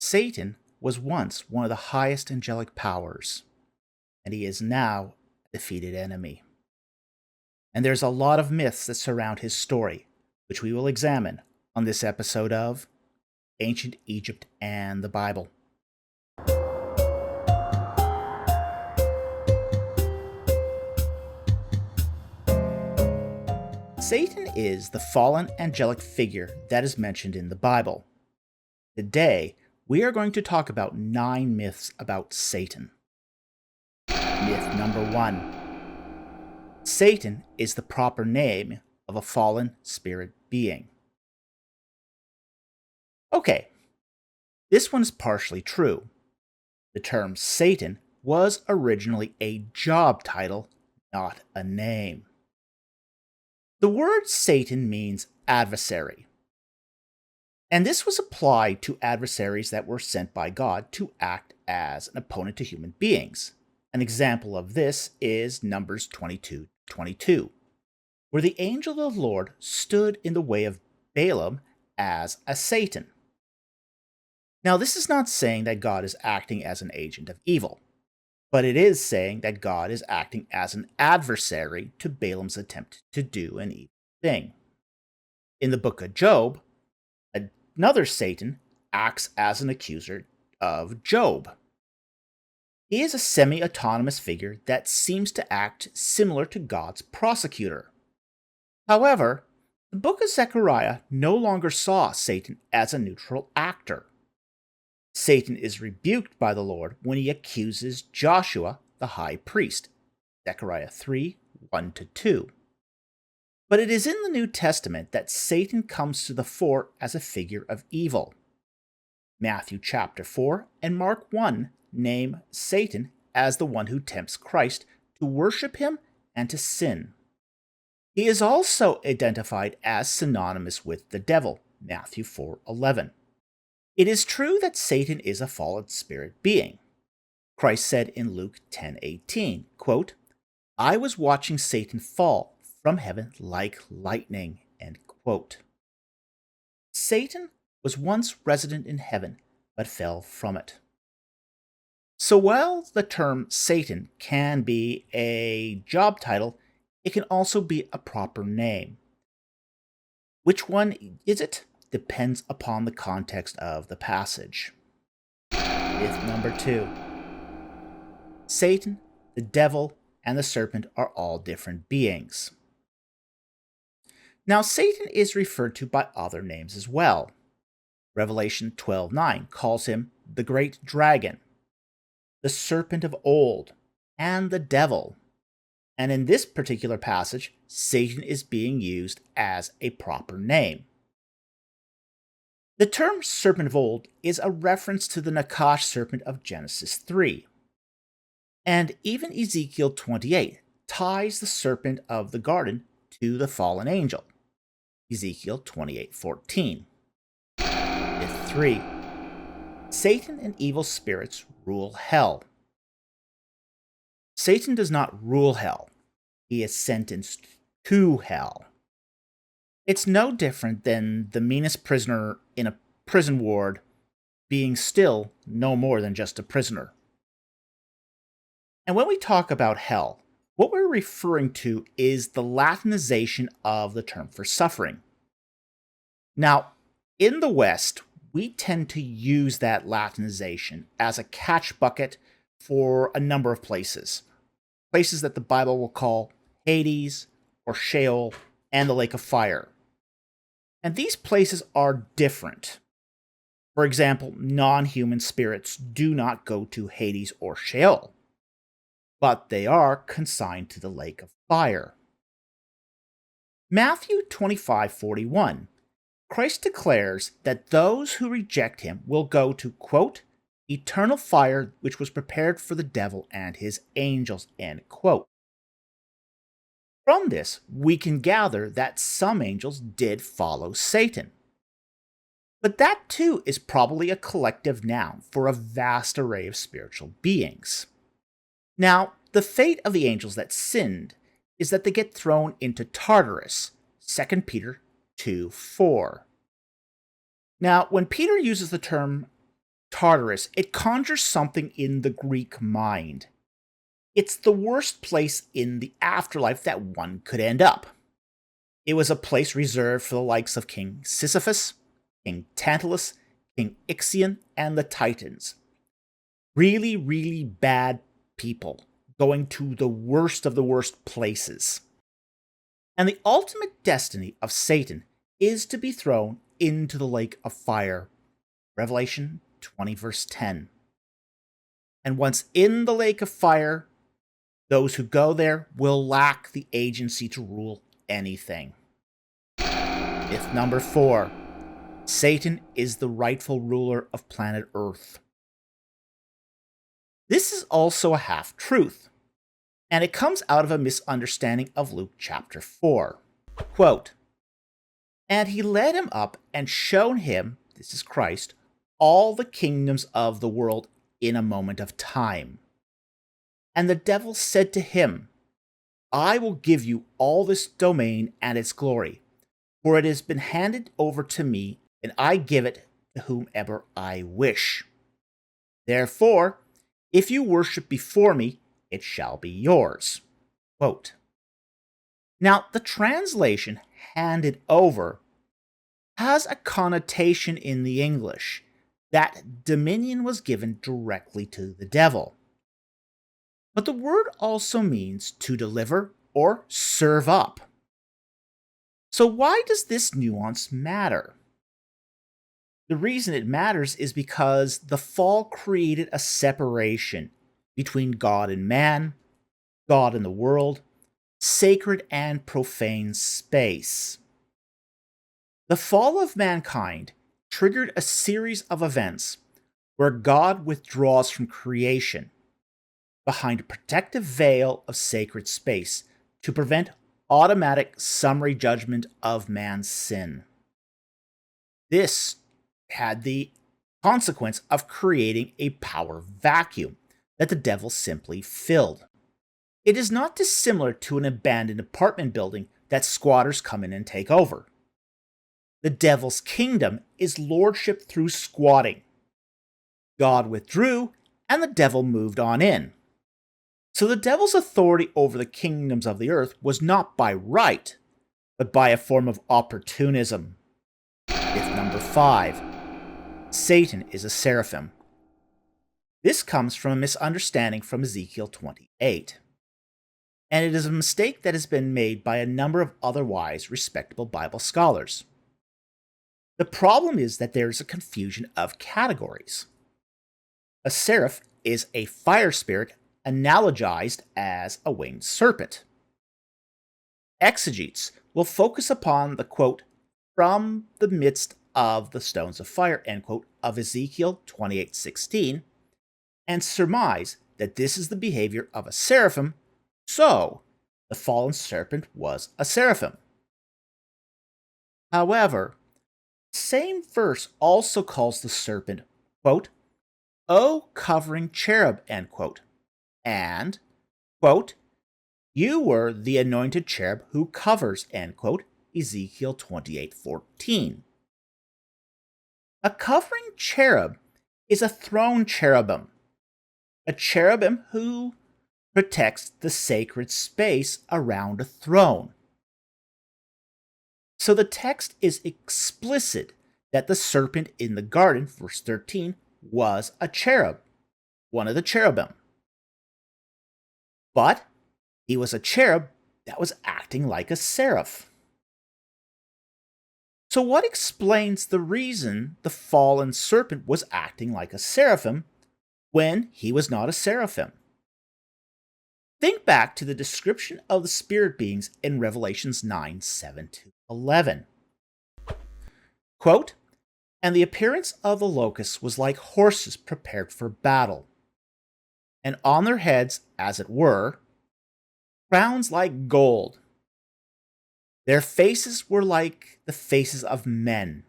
Satan was once one of the highest angelic powers, and he is now a defeated enemy. And there's a lot of myths that surround his story, which we will examine on this episode of Ancient Egypt and the Bible. Satan is the fallen angelic figure that is mentioned in the Bible. Today, we are going to talk about 9 myths about Satan. Myth number 1. Satan is the proper name of a fallen spirit being. Okay, this one is partially true. The term Satan was originally a job title, not a name. The word Satan means adversary, and this was applied to adversaries that were sent by God to act as an opponent to human beings. An example of this is Numbers 22:22, where the angel of the Lord stood in the way of Balaam as a Satan. Now, this is not saying that God is acting as an agent of evil, but it is saying that God is acting as an adversary to Balaam's attempt to do an evil thing. In the book of Job, another Satan acts as an accuser of Job. He is a semi-autonomous figure that seems to act similar to God's prosecutor. However, the book of Zechariah no longer saw Satan as a neutral actor. Satan is rebuked by the Lord when he accuses Joshua, the high priest, Zechariah 3:1-2. But it is in the New Testament that Satan comes to the fore as a figure of evil. Matthew chapter 4 and Mark 1 name Satan as the one who tempts Christ to worship him and to sin. He is also identified as synonymous with the devil, Matthew 4:11. It is true that Satan is a fallen spirit being. Christ said in Luke 10:18, quote, "I was watching Satan fall from heaven like lightning," end quote. Satan was once resident in heaven, but fell from it. So while the term Satan can be a job title, it can also be a proper name. Which one is it? Depends upon the context of the passage. Myth number 2. Satan, the devil, and the serpent are all different beings. Now, Satan is referred to by other names as well. Revelation 12:9 calls him the great dragon, the serpent of old, and the devil. And in this particular passage, Satan is being used as a proper name. The term serpent of old is a reference to the Nakash serpent of Genesis 3. And even Ezekiel 28 ties the serpent of the garden to the fallen angel. Ezekiel 28:14. Myth 3. Satan and evil spirits rule hell. Satan does not rule hell. He is sentenced to hell. It's no different than the meanest prisoner in a prison ward being still no more than just a prisoner. And when we talk about hell, what we're referring to is the Latinization of the term for suffering. Now, in the West, we tend to use that Latinization as a catch bucket for a number of places. Places that the Bible will call Hades or Sheol and the Lake of Fire. And these places are different. For example, non-human spirits do not go to Hades or Sheol, but they are consigned to the Lake of Fire. Matthew 25:41, Christ declares that those who reject him will go to, quote, eternal fire which was prepared for the devil and his angels, end quote. From this, we can gather that some angels did follow Satan. But that too is probably a collective noun for a vast array of spiritual beings. Now, the fate of the angels that sinned is that they get thrown into Tartarus, 2 Peter 2:4. Now, when Peter uses the term Tartarus, it conjures something in the Greek mind. It's the worst place in the afterlife that one could end up. It was a place reserved for the likes of King Sisyphus, King Tantalus, King Ixion, and the Titans. Really, really bad people going to the worst of the worst places. And the ultimate destiny of Satan is to be thrown into the lake of fire. Revelation 20, verse 10. And once in the lake of fire, those who go there will lack the agency to rule anything. Myth number 4. Satan is the rightful ruler of planet Earth. This is also a half-truth, and it comes out of a misunderstanding of Luke chapter 4. Quote, "And he led him up and shown him," this is Christ, "all the kingdoms of the world in a moment of time. And the devil said to him, I will give you all this domain and its glory, for it has been handed over to me, and I give it to whomever I wish. Therefore, if you worship before me, it shall be yours." Quote. Now, the translation "handed over" has a connotation in the English that dominion was given directly to the devil. But the word also means to deliver or serve up. So why does this nuance matter? The reason it matters is because the fall created a separation between God and man, God and the world, sacred and profane space. The fall of mankind triggered a series of events where God withdraws from creation behind a protective veil of sacred space to prevent automatic summary judgment of man's sin. This had the consequence of creating a power vacuum that the devil simply filled. It is not dissimilar to an abandoned apartment building that squatters come in and take over. The devil's kingdom is lordship through squatting. God withdrew, and the devil moved on in. So the devil's authority over the kingdoms of the earth was not by right, but by a form of opportunism. Myth number 5. Satan is a seraphim. This comes from a misunderstanding from Ezekiel 28. And it is a mistake that has been made by a number of otherwise respectable Bible scholars. The problem is that there is a confusion of categories. A seraph is a fire spirit analogized as a winged serpent. Exegetes will focus upon the quote, "from the midst of the stones of fire," end quote, of Ezekiel 28:16, and surmise that this is the behavior of a seraphim, so the fallen serpent was a seraphim. However, the same verse also calls the serpent, quote, "O covering cherub," end quote, and, quote, "You were the anointed cherub who covers," end quote, Ezekiel 28:14. A covering cherub is a throne cherubim, a cherubim who protects the sacred space around a throne. So the text is explicit that the serpent in the garden, verse 13, was a cherub, one of the cherubim. But he was a cherub that was acting like a seraph. So what explains the reason the fallen serpent was acting like a seraphim when he was not a seraphim? Think back to the description of the spirit beings in Revelations 9:7-11. Quote, "And the appearance of the locusts was like horses prepared for battle, and on their heads, as it were, crowns like gold. Their faces were like the faces of men,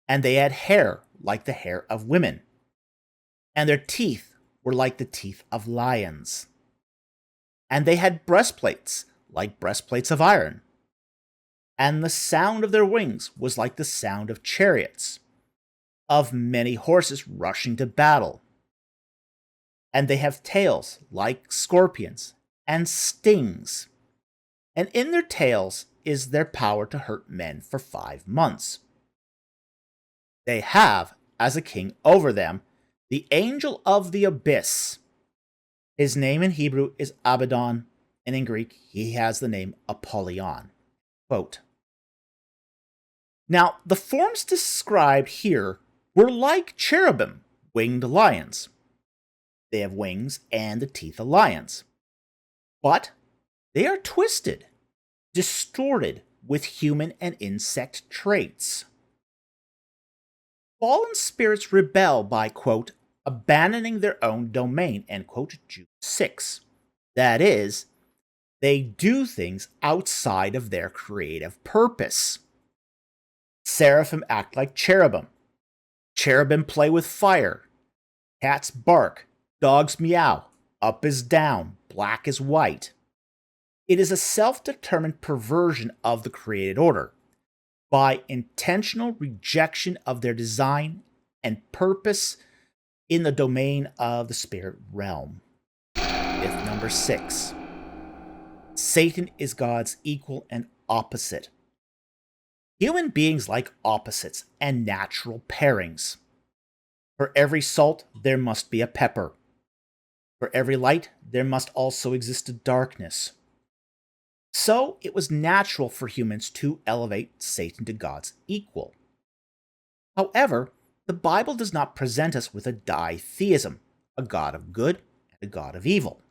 and they had hair like the hair of women, and their teeth were like the teeth of lions. And they had breastplates like breastplates of iron, and the sound of their wings was like the sound of chariots, of many horses rushing to battle. And they have tails like scorpions and stings. And in their tails is their power to hurt men for 5 months. They have, as a king over them, the angel of the abyss. His name in Hebrew is Abaddon, and in Greek he has the name Apollyon. Quote, now, the forms described here were like cherubim, winged lions. They have wings and the teeth of lions. But they are twisted, distorted with human and insect traits. Fallen spirits rebel by, quote, abandoning their own domain, end quote, Jude 6. That is, they do things outside of their creative purpose. Seraphim act like cherubim. Cherubim play with fire. Cats bark. Dogs meow. Up is down. Black is white. It is a self-determined perversion of the created order by intentional rejection of their design and purpose in the domain of the spirit realm. Myth number 6. Satan is God's equal and opposite. Human beings like opposites and natural pairings. For every salt, there must be a pepper. For every light, there must also exist a darkness. So it was natural for humans to elevate Satan to God's equal. However, the Bible does not present us with a ditheism, a God of good and a God of evil.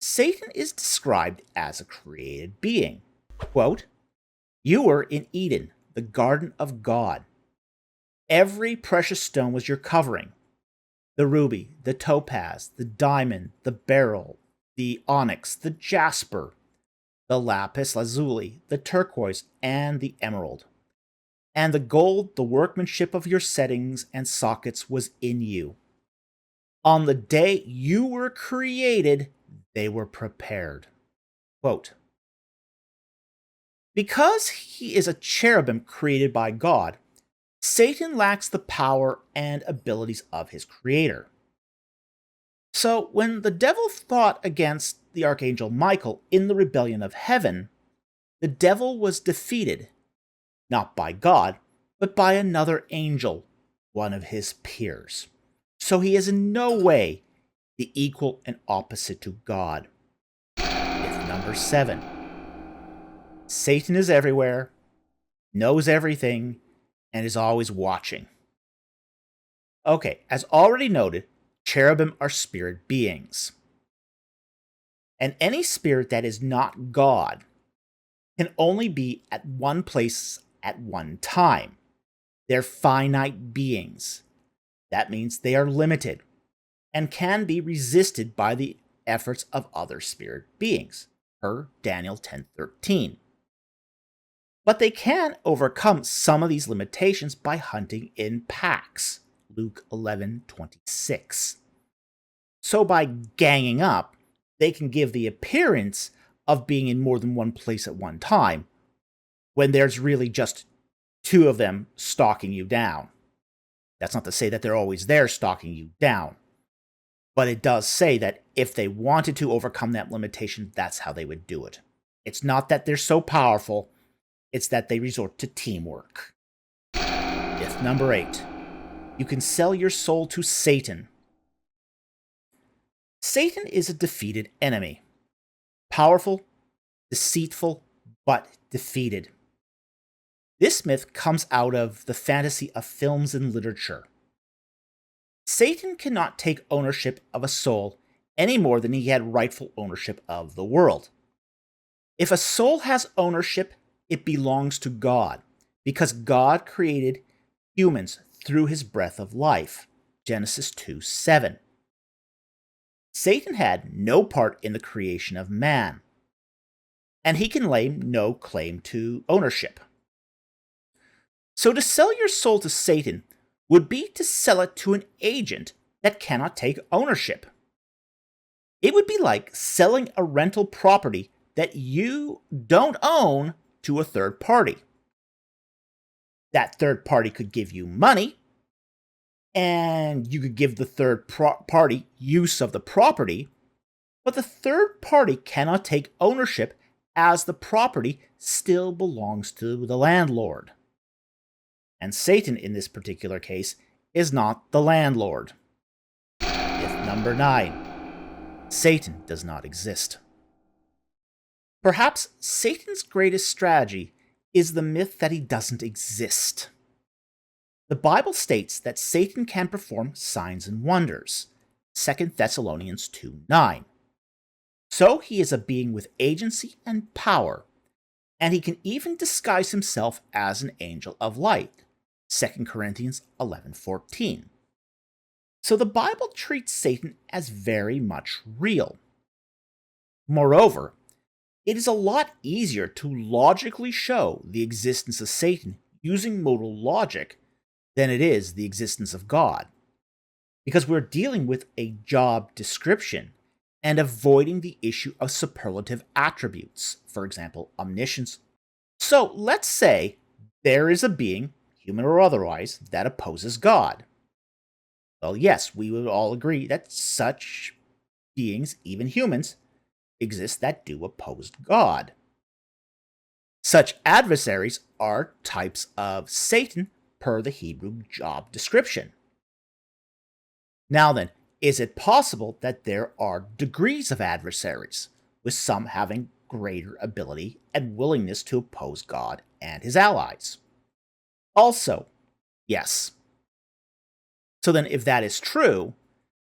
Satan is described as a created being. Quote, you were in Eden, the garden of God. Every precious stone was your covering. The ruby, the topaz, the diamond, the beryl, the onyx, the jasper, the lapis lazuli, the turquoise, and the emerald. And the gold, the workmanship of your settings and sockets, was in you. On the day you were created, they were prepared. Quote, because he is a cherubim created by God, Satan lacks the power and abilities of his creator. So when the devil fought against the archangel Michael in the rebellion of heaven, the devil was defeated, not by God, but by another angel, one of his peers. So he is in no way the equal and opposite to God. Myth number 7. Satan is everywhere, knows everything, and is always watching. Okay, as already noted, cherubim are spirit beings. And any spirit that is not God can only be at one place at one time. They're finite beings. That means they are limited and can be resisted by the efforts of other spirit beings, per Daniel 10:13. But they can overcome some of these limitations by hunting in packs, Luke 11:26. So by ganging up, they can give the appearance of being in more than one place at one time, when there's really just two of them stalking you down. That's not to say that they're always there stalking you down, but it does say that if they wanted to overcome that limitation, that's how they would do it. It's not that they're so powerful, it's that they resort to teamwork. Myth number 8. You can sell your soul to Satan. Satan is a defeated enemy. Powerful, deceitful, but defeated. This myth comes out of the fantasy of films and literature. Satan cannot take ownership of a soul any more than he had rightful ownership of the world. If a soul has ownership, it belongs to God, because God created humans through his breath of life, Genesis 2:7. Satan had no part in the creation of man, and he can lay no claim to ownership. So to sell your soul to Satan would be to sell it to an agent that cannot take ownership. It would be like selling a rental property that you don't own to a third party. That third party could give you money, and you could give the third party use of the property, but the third party cannot take ownership as the property still belongs to the landlord. And Satan, in this particular case, is not the landlord. Myth number 9. Satan does not exist. Perhaps Satan's greatest strategy is the myth that he doesn't exist. The Bible states that Satan can perform signs and wonders, 2 Thessalonians 2:9. So he is a being with agency and power, and he can even disguise himself as an angel of light, 2 Corinthians 11:14. So the Bible treats Satan as very much real. Moreover, it is a lot easier to logically show the existence of Satan using modal logic than it is the existence of God, because we're dealing with a job description and avoiding the issue of superlative attributes, for example, omniscience. So let's say there is a being, human or otherwise, that opposes God. Well, yes, we would all agree that such beings, even humans, exist that do oppose God. Such adversaries are types of Satan per the Hebrew job description. Now then, is it possible that there are degrees of adversaries, with some having greater ability and willingness to oppose God and his allies? Also, yes. So then, if that is true,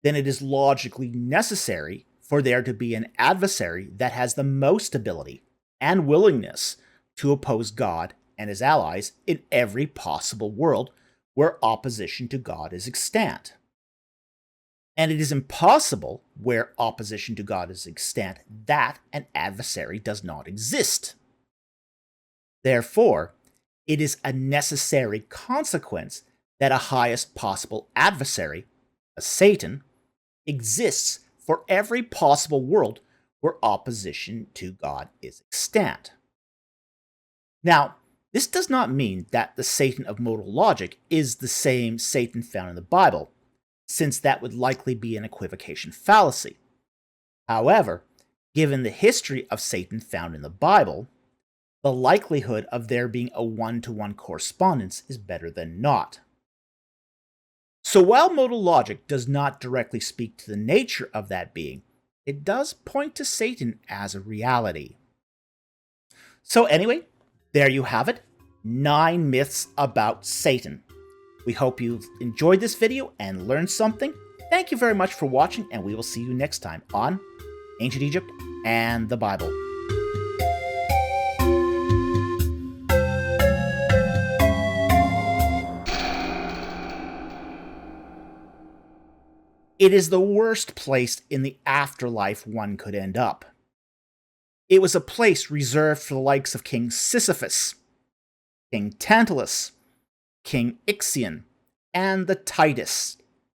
then it is logically necessary for there to be an adversary that has the most ability and willingness to oppose God and his allies in every possible world where opposition to God is extant. And it is impossible where opposition to God is extant that an adversary does not exist. Therefore, it is a necessary consequence that a highest possible adversary, a Satan, exists for every possible world where opposition to God is extant. Now, this does not mean that the Satan of modal logic is the same Satan found in the Bible, since that would likely be an equivocation fallacy. However, given the history of Satan found in the Bible, the likelihood of there being a one-to-one correspondence is better than not. So while modal logic does not directly speak to the nature of that being, it does point to Satan as a reality. So anyway, there you have it, 9 myths about Satan. We hope you've enjoyed this video and learned something. Thank you very much for watching, and we will see you next time on Ancient Egypt and the Bible. It is the worst place in the afterlife one could end up. It was a place reserved for the likes of King Sisyphus, King Tantalus, King Ixion, and the Titus,